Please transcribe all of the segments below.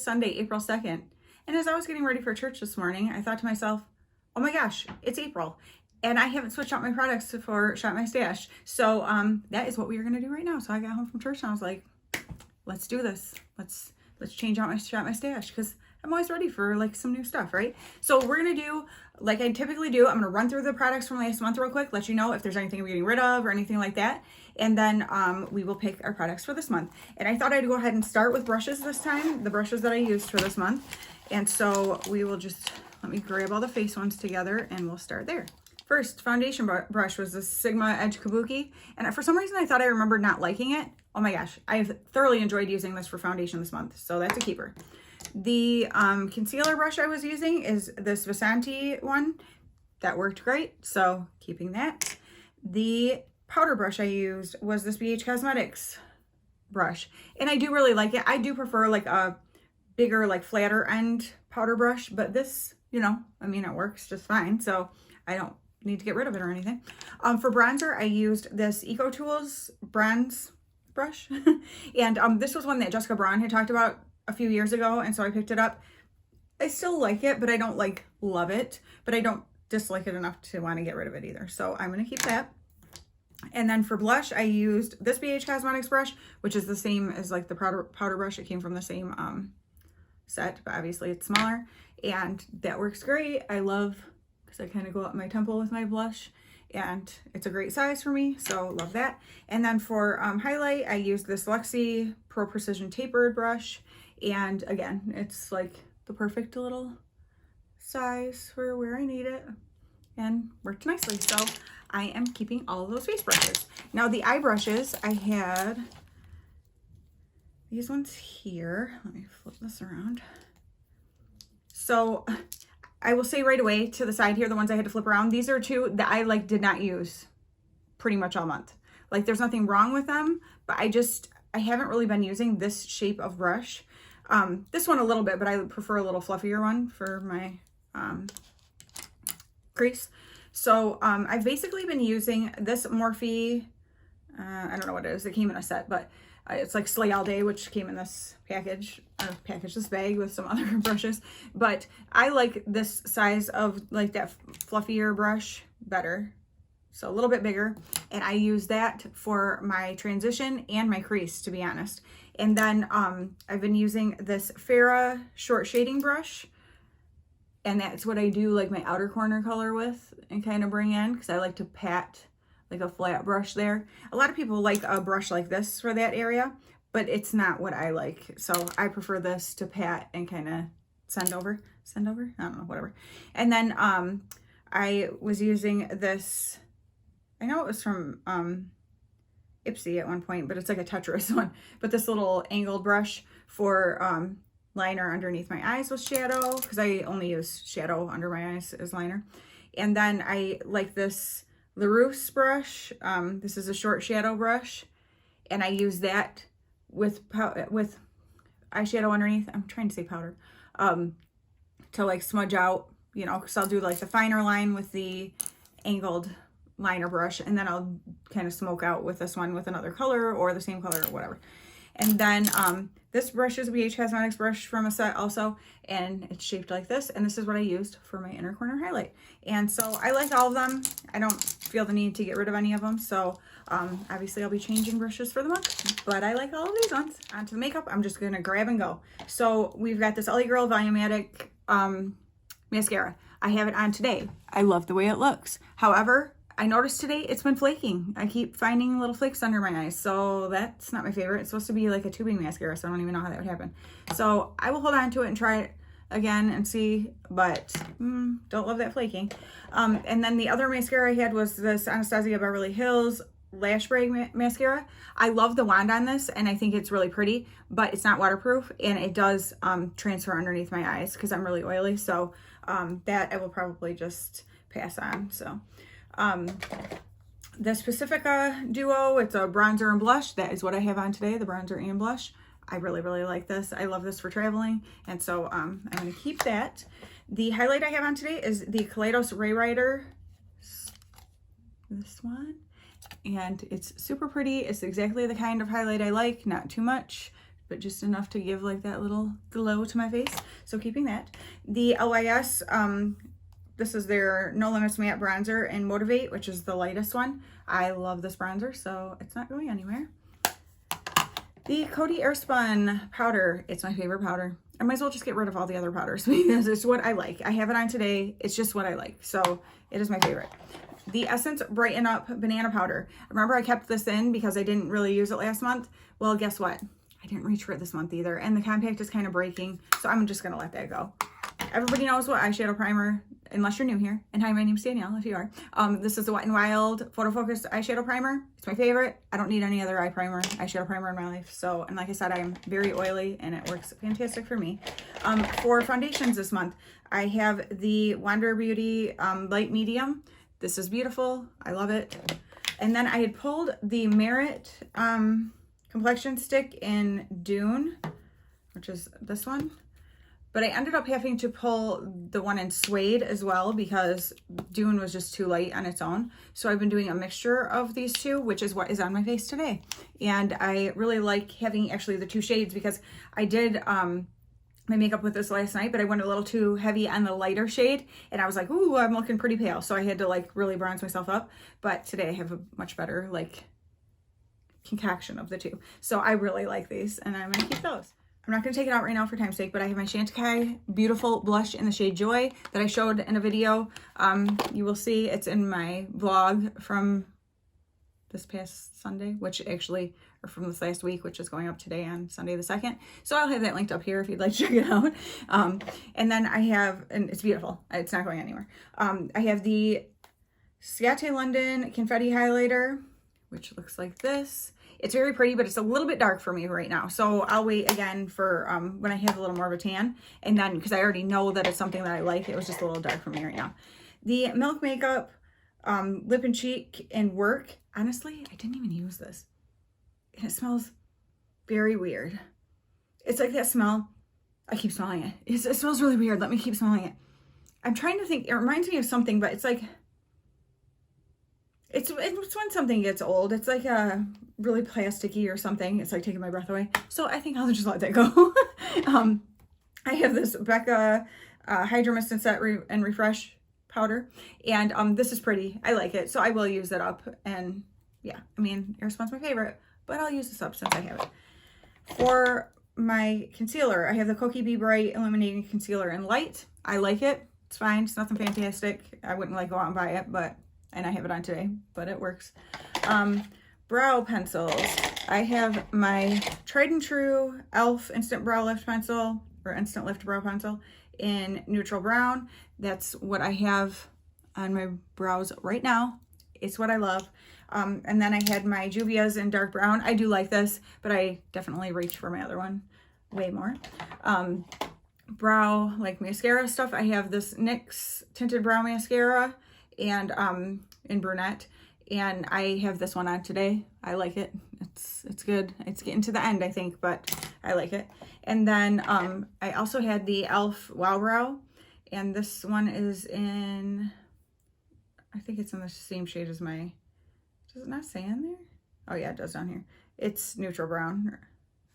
this Sunday, April 2nd. And as I was getting ready for church this morning, I thought to myself, oh my gosh, it's April. And I haven't switched out my products for Shop My Stash. So that is what we are going to do right now. So I got home from church and I was like, let's do this. Let's change out my Shop My Stash, because I'm always ready for like some new stuff, right? So we're going to do, like I typically do, I'm going to run through the products from last month real quick, let you know if there's anything we're getting rid of or anything like that. And then we will pick our products for this month. And I thought I'd go ahead and start with brushes this time, the brushes that I used for this month. And so we will just, let me grab all the face ones together and we'll start there. First foundation brush was the Sigma Edge Kabuki. And for some reason, I thought I remembered not liking it. Oh my gosh, I've thoroughly enjoyed using this for foundation this month. So that's a keeper. The concealer brush I was using is this Vasanti one. That worked great, so keeping that. The powder brush I used was this BH Cosmetics brush. And I do really like it. I do prefer like a bigger, like flatter end powder brush, but this, you know, I mean, it works just fine. So I don't need to get rid of it or anything. For bronzer, I used this Eco Tools bronze brush. And this was one that Jessica Braun had talked about a few years ago, and so I picked it up. I still like it, but I don't like love it, but I don't dislike it enough to want to get rid of it either. So I'm going to keep that. And then for blush, I used this BH Cosmetics brush, which is the same as like the powder brush. It came from the same set, but obviously it's smaller, and that works great. I love, because I kind of go up my temple with my blush, and it's a great size for me, so love that. And then for highlight, I used this Luxie Pro Precision Tapered brush, and again, it's like the perfect little size for where I need it, and worked nicely. So I am keeping all of those face brushes. Now the eye brushes, I had these ones here. Let me flip this around. So I will say right away to the side here, the ones I had to flip around, these are two that I like did not use pretty much all month. Like there's nothing wrong with them, but I haven't really been using this shape of brush. This one a little bit, but I prefer a little fluffier one for my crease. So I've basically been using this Morphe, I don't know what it is, it came in a set, but it's like Slay All Day, which came in this this bag with some other brushes. But I like this size of like that fluffier brush better. So a little bit bigger. And I use that for my transition and my crease, to be honest. And then I've been using this Farrah short shading brush. And that's what I do like my outer corner color with and kind of bring in, because I like to pat like a flat brush there. A lot of people like a brush like this for that area, but it's not what I like. So I prefer this to pat and kind of send over, I don't know, whatever. And then I was using this, I know it was from Ipsy at one point, but it's like a Tetris one, but this little angled brush for liner underneath my eyes with shadow, because I only use shadow under my eyes as liner. And then I like this LaRousse brush. This is a short shadow brush, and I use that with eyeshadow underneath. I'm trying to say powder, to like smudge out, you know, because I'll do like the finer line with the angled liner brush, and then I'll kind of smoke out with this one with another color or the same color or whatever. And then this brush is a BH Cosmetics brush from a set also, and it's shaped like this, and this is what I used for my inner corner highlight. And so I like all of them. I don't feel the need to get rid of any of them, so obviously I'll be changing brushes for the month, but I like all of these ones. On to the makeup, I'm just gonna grab and go. So we've got this LA Girl Volumatic mascara. I have it on today. I love the way it looks. However, I noticed today it's been flaking. I keep finding little flakes under my eyes, so that's not my favorite. It's supposed to be like a tubing mascara, so I don't even know how that would happen. So I will hold on to it and try it again and see, but don't love that flaking. And then the other mascara I had was this Anastasia Beverly Hills Lash Break Mascara. I love the wand on this, and I think it's really pretty, but it's not waterproof, and it does transfer underneath my eyes because I'm really oily, so that I will probably just pass on. So this Pacifica Duo, it's a bronzer and blush. That is what I have on today, the bronzer and blush. I really, really like this. I love this for traveling, and so I'm going to keep that. The highlight I have on today is the Kaleidos Ray Rider, this one, and it's super pretty. It's exactly the kind of highlight I like, not too much, but just enough to give like that little glow to my face. So keeping that. The LYS, this is their No Limits Matte Bronzer in Motivate, which is the lightest one. I love this bronzer, so it's not going anywhere. The Coty Airspun powder, it's my favorite powder. I might as well just get rid of all the other powders because it's what I like. I have it on today. It's just what I like. So it is my favorite. The Essence Brighten Up Banana Powder. Remember I kept this in because I didn't really use it last month? Well, guess what? I didn't reach for it this month either. And the compact is kind of breaking. So I'm just going to let that go. Everybody knows what eyeshadow primer, unless you're new here. And hi, my name's Danielle, if you are. This is the Wet n Wild Photo Focus eyeshadow primer. It's my favorite. I don't need any other eyeshadow primer in my life. So, and like I said, I am very oily and it works fantastic for me. For foundations this month, I have the Wander Beauty Light Medium. This is beautiful. I love it. And then I had pulled the Merit complexion stick in Dune, which is this one. But I ended up having to pull the one in Suede as well because Dune was just too light on its own. So I've been doing a mixture of these two, which is what is on my face today. And I really like having actually the two shades because I did my makeup with this last night, but I went a little too heavy on the lighter shade. And I was like, ooh, I'm looking pretty pale. So I had to like really bronze myself up. But today I have a much better like concoction of the two. So I really like these and I'm going to keep those. I'm not going to take it out right now for time's sake, but I have my Chantecaille Beautiful Blush in the shade Joy that I showed in a video. You will see it's in my vlog from this past Sunday, which actually, or from this last week, which is going up today on Sunday the 2nd. So I'll have that linked up here if you'd like to check it out. And then I have, and it's beautiful. It's not going anywhere. I have the Ciate London Confetti Highlighter, which looks like this. It's very pretty, but it's a little bit dark for me right now. So I'll wait again for when I have a little more of a tan. And then, because I already know that it's something that I like, it was just a little dark for me right now. The Milk Makeup Lip and Cheek in Work. Honestly, I didn't even use this. And it smells very weird. It's like that smell. I keep smelling it. It smells really weird. Let me keep smelling it. I'm trying to think. It reminds me of something, but it's like... It's when something gets old. It's like a really plasticky or something. It's like taking my breath away. So I think I'll just let that go. I have this Becca Hydra Mist and Set and Refresh powder. And this is pretty. I like it. So I will use it up. And yeah, I mean, Airspun's my favorite. But I'll use this up since I have it. For my concealer, I have the Kokie Be Bright Illuminating Concealer in Light. I like it. It's fine. It's nothing fantastic. I wouldn't like go out and buy it, but... And I have it on today, but it works. Brow pencils. I have my tried and true e.l.f. Instant Brow Lift Pencil, or Instant Lift Brow Pencil in Neutral Brown. That's what I have on my brows right now. It's what I love. And then I had my Juvia's in Dark Brown. I do like this, but I definitely reach for my other one way more. Brow, like mascara stuff. I have this NYX Tinted Brow Mascara and in brunette, and I have this one on today. I like it. It's good. It's getting to the end, I think, but I like it. And then I also had the e.l.f. Wow Brow, and this one is in, I think it's in the same shade as my, does it not say in there? Oh yeah, it does down here. It's neutral brown.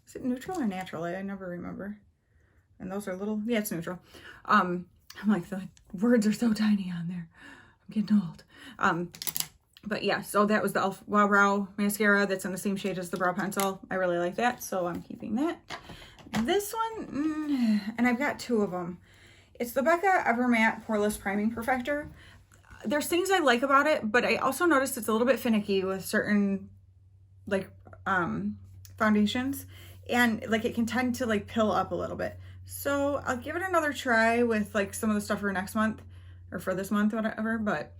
Is it neutral or natural? I never remember. And those are little, yeah, it's neutral. I'm like, the words are so tiny on there. I'm getting old. But yeah, so that was the e.l.f. Wow Brow Mascara that's in the same shade as the brow pencil. I really like that, so I'm keeping that. This one, and I've got two of them. It's the Becca Evermatte Poreless Priming Perfector. There's things I like about it, but I also noticed it's a little bit finicky with certain, like, foundations. And, like, it can tend to, like, pill up a little bit. So I'll give it another try with, like, some of the stuff for next month. Or for this month, whatever, but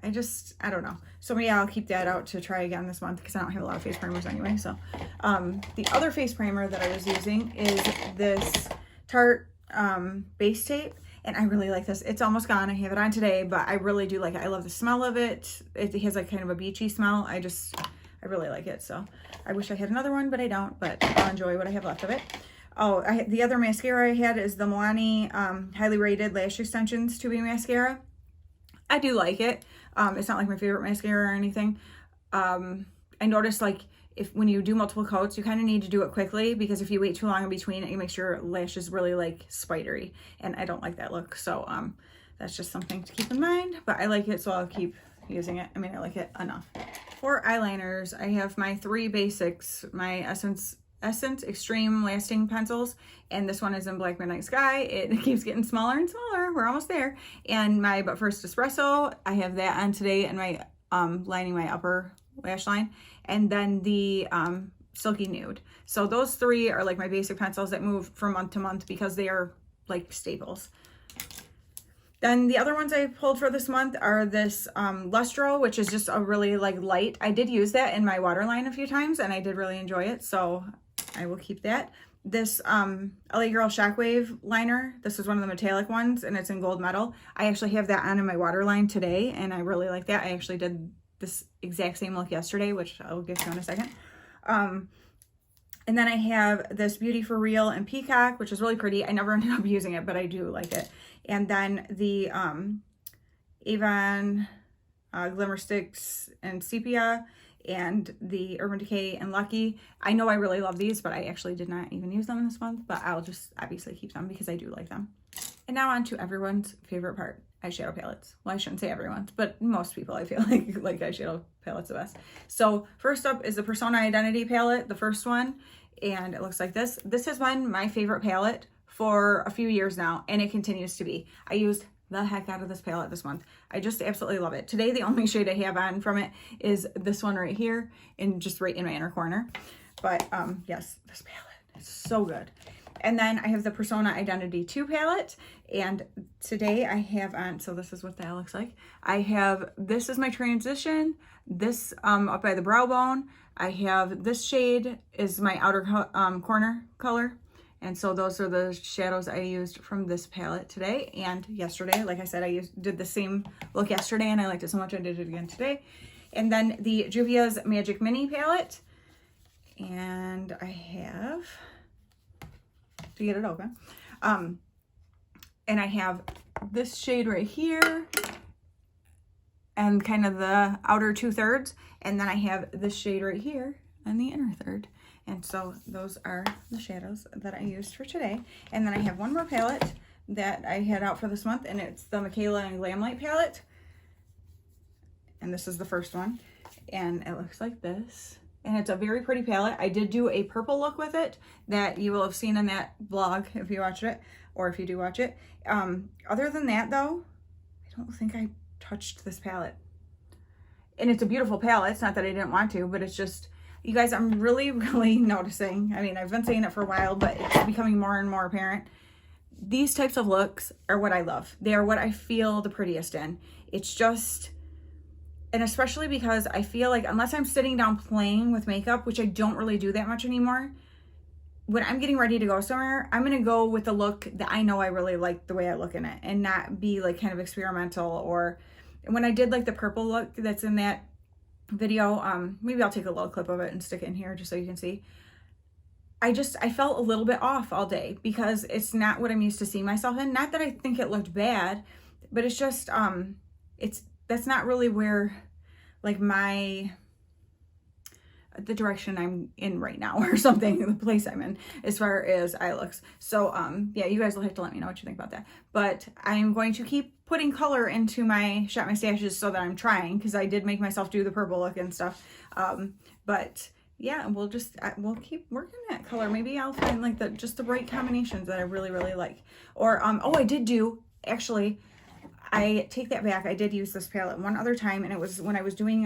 I don't know. So yeah, I'll keep that out to try again this month because I don't have a lot of face primers anyway. So the other face primer that I was using is this Tarte base tape, and I really like this. It's almost gone. I have it on today, but I really do like it. I love the smell of it. It has like kind of a beachy smell. I really like it. So I wish I had another one, but I don't, but I'll enjoy what I have left of it. Oh, the other mascara I had is the Milani Highly Rated Lash Extensions Tubing Mascara. I do like it. It's not like my favorite mascara or anything. I noticed like when you do multiple coats, you kind of need to do it quickly, because if you wait too long in between, it makes your lashes really like spidery, and I don't like that look. So that's just something to keep in mind, but I like it, so I'll keep using it. I mean, I like it enough. For eyeliners, I have my 3 basics, my Essence Extreme Lasting Pencils, and this one is in Black Midnight Sky. It keeps getting smaller and smaller. We're almost there. And my But First Espresso, I have that on today, and my lining my upper lash line, and then the Silky Nude. So those 3 are like my basic pencils that move from month to month because they are like staples. Then the other ones I pulled for this month are this Lustro, which is just a really like light. I did use that in my waterline a few times, and I did really enjoy it, so I will keep that. This LA Girl Shockwave liner, this is one of the metallic ones, and it's in gold metal. I actually have that on in my waterline today, and I really like that. I actually did this exact same look yesterday, which I'll get to in a second. And then I have this Beauty for Real and Peacock, which is really pretty. I never ended up using it, but I do like it. And then the Avon Glimmer Sticks and Sepia, and the Urban Decay and Lucky. I know I really love these, but I actually did not even use them this month, but I'll just obviously keep them because I do like them. And now on to everyone's favorite part, eyeshadow palettes. Well, I shouldn't say everyone's, but most people I feel like eyeshadow palettes the best. So first up is the Persona Identity palette, the first one, and it looks like this. This has been my favorite palette for a few years now, and it continues to be. I used the heck out of this palette this month. I just absolutely love it. Today, the only shade I have on from it is this one right here, and just right in my inner corner. But yes, this palette is so good. And then I have the Persona Identity 2 palette, and today I have on, so this is what that looks like. I have, this is my transition, this up by the brow bone. I have this shade is my outer corner color. And so those are the shadows I used from this palette today and yesterday. Like I said, I did the same look yesterday, and I liked it so much I did it again today. And then the Juvia's Magic Mini palette. And I have, to get it open, and I have this shade right here, and kind of the outer 2/3. And then I have this shade right here on the inner third. And so those are the shadows that I used for today. And then I have one more palette that I had out for this month, and it's the Michaela and Glamlight palette. And this is the first one. And it looks like this. And it's a very pretty palette. I did do a purple look with it that you will have seen in that vlog if you watched it, or if you do watch it. Other than that though, I don't think I touched this palette. And it's a beautiful palette. It's not that I didn't want to, but it's just, you guys, I'm really noticing. I mean, I've been saying it for a while, but it's becoming more and more apparent. These types of looks are what I love. They are what I feel the prettiest in. It's just, and especially because I feel like unless I'm sitting down playing with makeup, which I don't really do that much anymore, when I'm getting ready to go somewhere, I'm going to go with the look that I know I really like the way I look in it, and not be like kind of experimental. Or when I did like the purple look that's in that video, maybe I'll take a little clip of it and stick it in here just so you can see. I felt a little bit off all day because it's not what I'm used to seeing myself in. Not that I think it looked bad, but it's just, that's not really where, like, the direction I'm in right now or something, the place I'm in as far as eye looks. So, yeah, you guys will have to let me know what you think about that. But I'm going to keep putting color into my Shop My Stashes so that I'm trying, because I did make myself do the purple look and stuff. But yeah, we'll keep working that color. Maybe I'll find like just the right combinations that I really, really like. Or, oh, I did do, actually, I take that back. I did use this palette one other time, and it was when I was doing,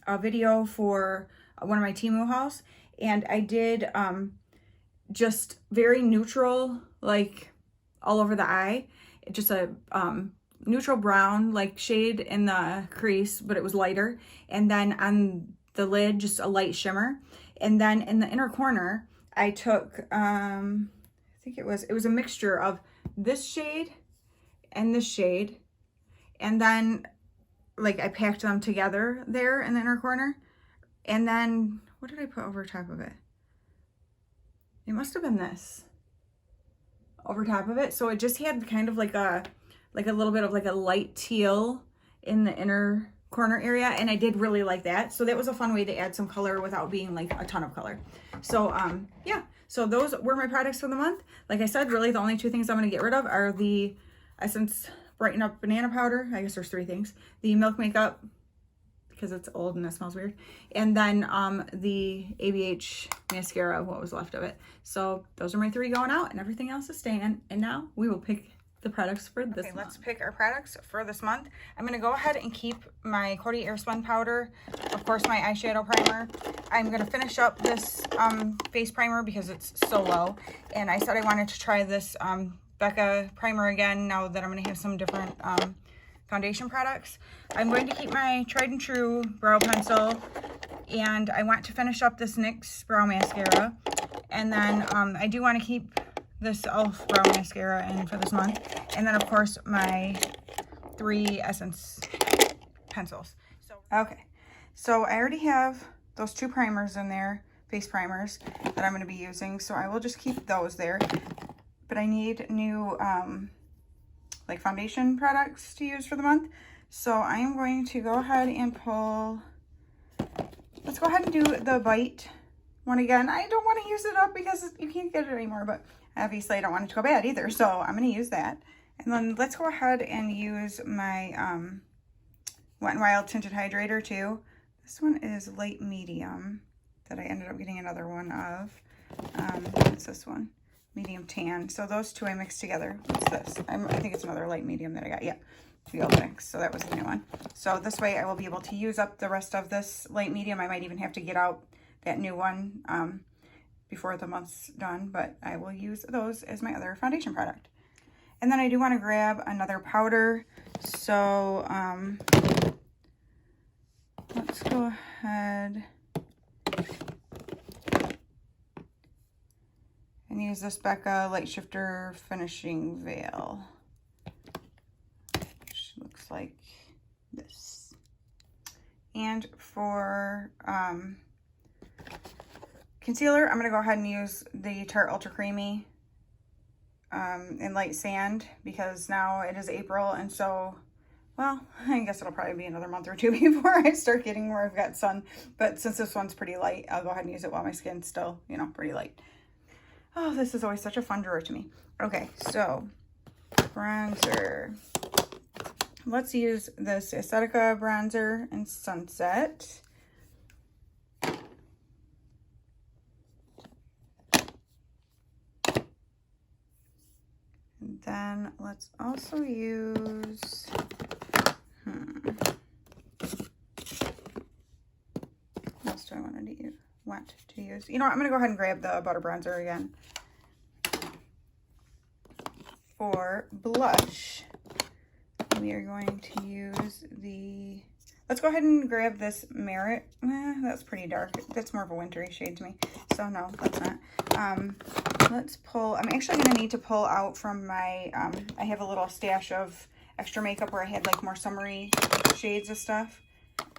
a video for one of my TEMU hauls, and I did just very neutral, like all over the eye, just a neutral brown like shade in the crease, but it was lighter, and then on the lid just a light shimmer. And then in the inner corner I took I think it was a mixture of this shade and this shade, and then like I packed them together there in the inner corner. And then what did I put over top of it? It must have been this over top of it. So it just had kind of like a little bit of like a light teal in the inner corner area, and I did really like that. So that was a fun way to add some color without being like a ton of color. So yeah, so those were my products for the month. Like I said, really the only 2 things I'm going to get rid of are the Essence Brighten Up Banana Powder. I guess there's 3 things. The Milk Makeup, because it's old and it smells weird. And then the ABH mascara, what was left of it. So those are my 3 going out, and everything else is staying. And now we will pick the products for this month. Let's pick our products for this month. I'm going to go ahead and keep my Coty Airspun powder, of course my eyeshadow primer. I'm going to finish up this face primer because it's so low, and I said I wanted to try this Becca primer again now that I'm going to have some different foundation products. I'm going to keep my tried and true brow pencil, and I want to finish up this NYX brow mascara, and then I do want to keep this e.l.f. brow mascara in for this month, and then of course my 3 Essence pencils. Okay, so I already have those 2 primers in there, face primers, that I'm going to be using, so I will just keep those there. But I need new like foundation products to use for the month, so I am going to go ahead and pull, let's go ahead and do the Bite one again. I don't want to use it up because you can't get it anymore, but obviously I don't want it to go bad either, so I'm going to use that. And then let's go ahead and use my Wet n Wild Tinted Hydrator too. This one is light medium that I ended up getting another one of. What's this one? Medium tan. So those 2 I mixed together. What's this? I think it's another light medium that I got. Yeah, field mix. So that was the new one. So this way I will be able to use up the rest of this light medium. I might even have to get out that new one before the month's done, but I will use those as my other foundation product. And then I do want to grab another powder. So let's go ahead and use this Becca Light Shifter Finishing Veil, which looks like this. And for concealer, I'm going to go ahead and use the Tarte Ultra Creamy in Light Sand, because now it is April, and so, well, I guess it'll probably be another month or 2 before I start getting where I've got sun. But since this one's pretty light, I'll go ahead and use it while my skin's still, you know, pretty light. Oh, this is always such a fun drawer to me. Okay, so bronzer. Let's use this Aesthetica bronzer in Sunset. And then let's also use, what else do I want to use? You know what, I'm going to go ahead and grab the Butter Bronzer again. For blush, we are going to use the, let's go ahead and grab this Merit. That's pretty dark. That's more of a wintry shade to me. So no, that's not. Let's pull, I'm actually going to need to pull out from my, I have a little stash of extra makeup where I had like more summery shades of stuff.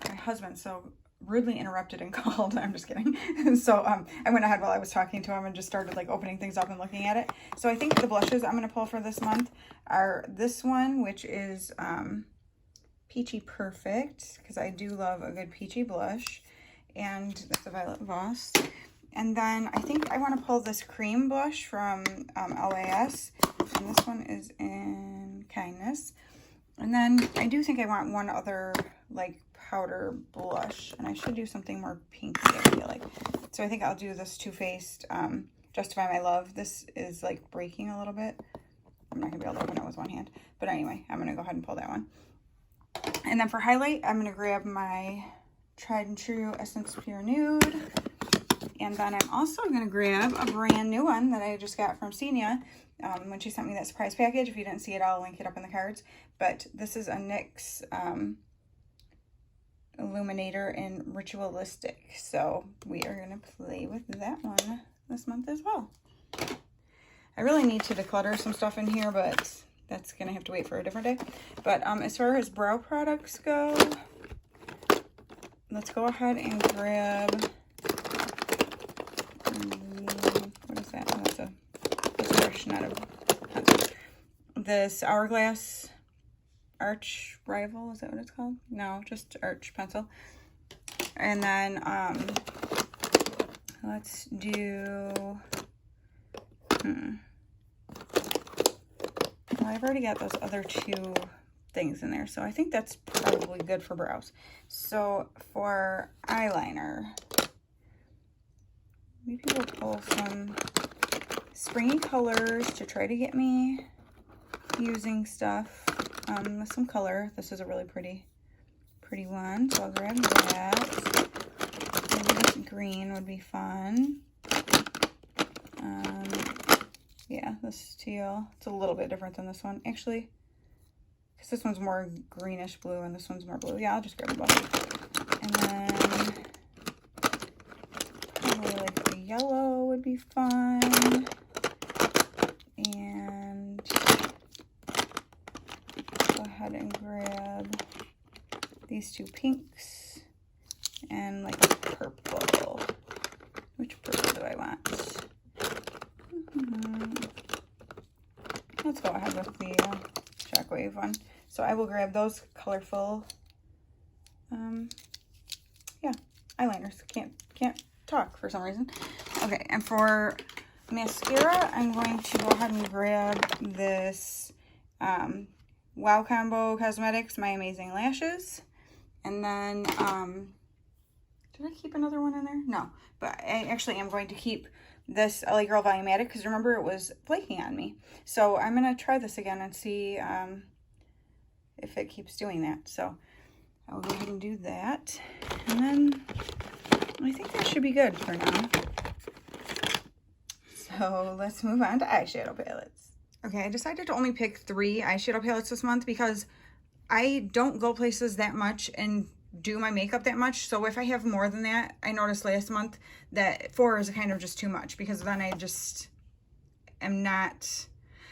My husband so rudely interrupted and called. I'm just kidding. And so I went ahead while I was talking to him and just started like opening things up and looking at it. So I think the blushes I'm going to pull for this month are this one, which is Peachy Perfect, because I do love a good peachy blush, and that's a Violet Voss. And then I think I want to pull this cream blush from LAS, and this one is in Kindness. And then I do think I want one other like powder blush, and I should do something more pinky, I feel like. So I think I'll do this Too Faced Justify My Love. This is like breaking a little bit. I'm not gonna be able to open it with one hand, but anyway, I'm gonna go ahead and pull that one. And then for highlight, I'm gonna grab my tried and true Essence Pure Nude. And then I'm also going to grab a brand new one that I just got from Senia when she sent me that surprise package. If you didn't see it, I'll link it up in the cards. But this is a NYX Illuminator in Ritualistic. So we are going to play with that one this month as well. I really need to declutter some stuff in here, but that's going to have to wait for a different day. But as far as brow products go, let's go ahead and grab... what is that? That's a brush, not a pencil. This Hourglass Arch Rival, is that what it's called? No, just Arch pencil. And then let's do, well, I've already got those other two things in there, so I think that's probably good for brows. So for eyeliner, maybe we'll pull some springy colors to try to get me using stuff with some color. This is a really pretty one, so I'll grab that. Maybe this green would be fun. Yeah, this teal. It's a little bit different than this one, actually, because this one's more greenish blue and this one's more blue. Yeah, I'll just grab both. And then probably like the yellow would be fun. And go ahead and grab these two pinks and like a purple. Which purple do I want? Let's go ahead with the Shockwave one. So I will grab those colorful, yeah, eyeliners. Can't talk for some reason. Okay, and for mascara, I'm going to go ahead and grab this Wow Combo Cosmetics My Amazing Lashes. And then, did I keep another one in there? No, but I actually am going to keep this LA Girl Volumatic because remember it was flaking on me. So I'm going to try this again and see if it keeps doing that. So I'll go ahead and do that. And then I think that should be good for now. So let's move on to eyeshadow palettes. Okay, I decided to only pick 3 eyeshadow palettes this month because I don't go places that much and do my makeup that much. So if I have more than that, I noticed last month that 4 is kind of just too much because then I just am not,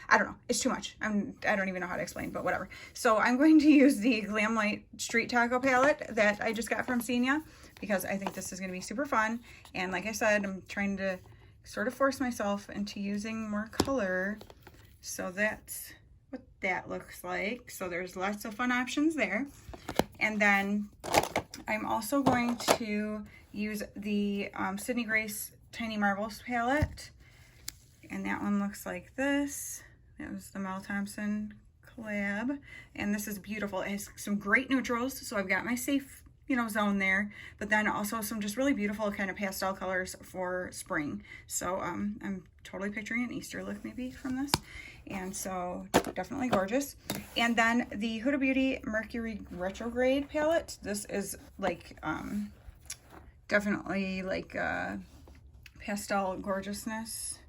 I don't know, it's too much. I don't even know how to explain, but whatever. So I'm going to use the Glamlight Street Taco palette that I just got from Senia because I think this is going to be super fun. And like I said, I'm trying to sort of force myself into using more color. So that's what that looks like. So there's lots of fun options there. And then I'm also going to use the Sydney Grace Tiny Marbles palette. And that one looks like this. That was the Mel Thompson collab. And this is beautiful. It has some great neutrals. So I've got my safe, you know, zone there. But then also some just really beautiful kind of pastel colors for spring. So I'm totally picturing an Easter look maybe from this. And so definitely gorgeous. And then the Huda Beauty Mercury Retrograde palette. This is like definitely like pastel gorgeousness.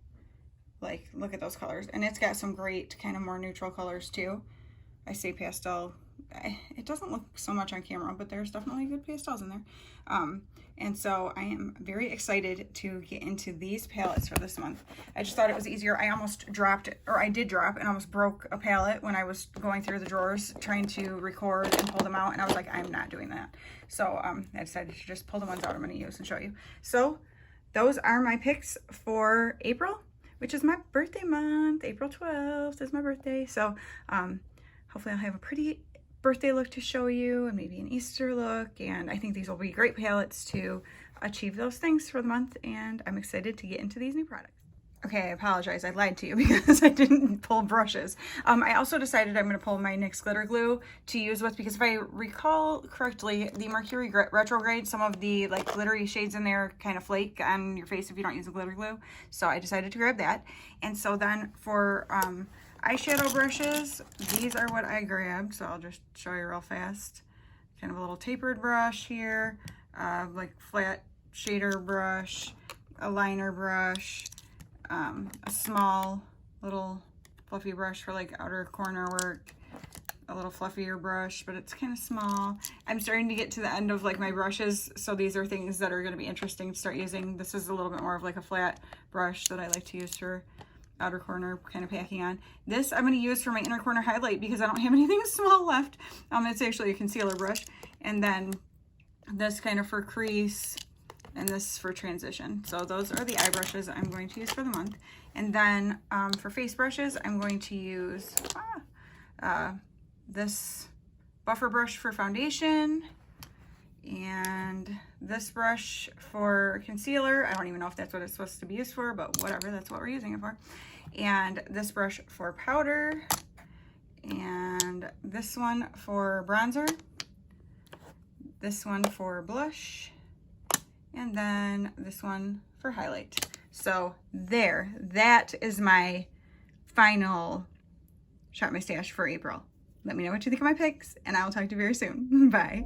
Like, look at those colors. And it's got some great kind of more neutral colors too. I say pastel, it doesn't look so much on camera, but there's definitely good pastels in there. And so I am very excited to get into these palettes for this month. I just thought it was easier. I almost dropped, or I did drop and almost broke a palette when I was going through the drawers trying to record and pull them out. And I was like, I'm not doing that. So I decided to just pull the ones out I'm going to use and show you. So those are my picks for April, which is my birthday month. April 12th is my birthday. So hopefully I'll have a pretty birthday look to show you and maybe an Easter look. And I think these will be great palettes to achieve those things for the month. And I'm excited to get into these new products. Okay, I apologize. I lied to you because I didn't pull brushes. I also decided I'm going to pull my NYX glitter glue to use with, because if I recall correctly, the Mercury Retrograde, some of the like glittery shades in there kind of flake on your face if you don't use the glitter glue. So I decided to grab that. And so then for eyeshadow brushes, these are what I grabbed. So I'll just show you real fast. Kind of a little tapered brush here, like flat shader brush, a liner brush, a small little fluffy brush for like outer corner work, a little fluffier brush, but it's kind of small. I'm starting to get to the end of like my brushes, so these are things that are going to be interesting to start using. This is a little bit more of like a flat brush that I like to use for outer corner kind of packing on. This I'm going to use for my inner corner highlight because I don't have anything small left. It's actually a concealer brush. And then this kind of for crease, and this for transition. So those are the eye brushes I'm going to use for the month. And then for face brushes, I'm going to use this buffer brush for foundation, and this brush for concealer. I don't even know if that's what it's supposed to be used for, but whatever, that's what we're using it for. And this brush for powder, and this one for bronzer, this one for blush, and then this one for highlight. So there, that is my final Shop My Stash for April. Let me know what you think of my picks, and I will talk to you very soon. Bye.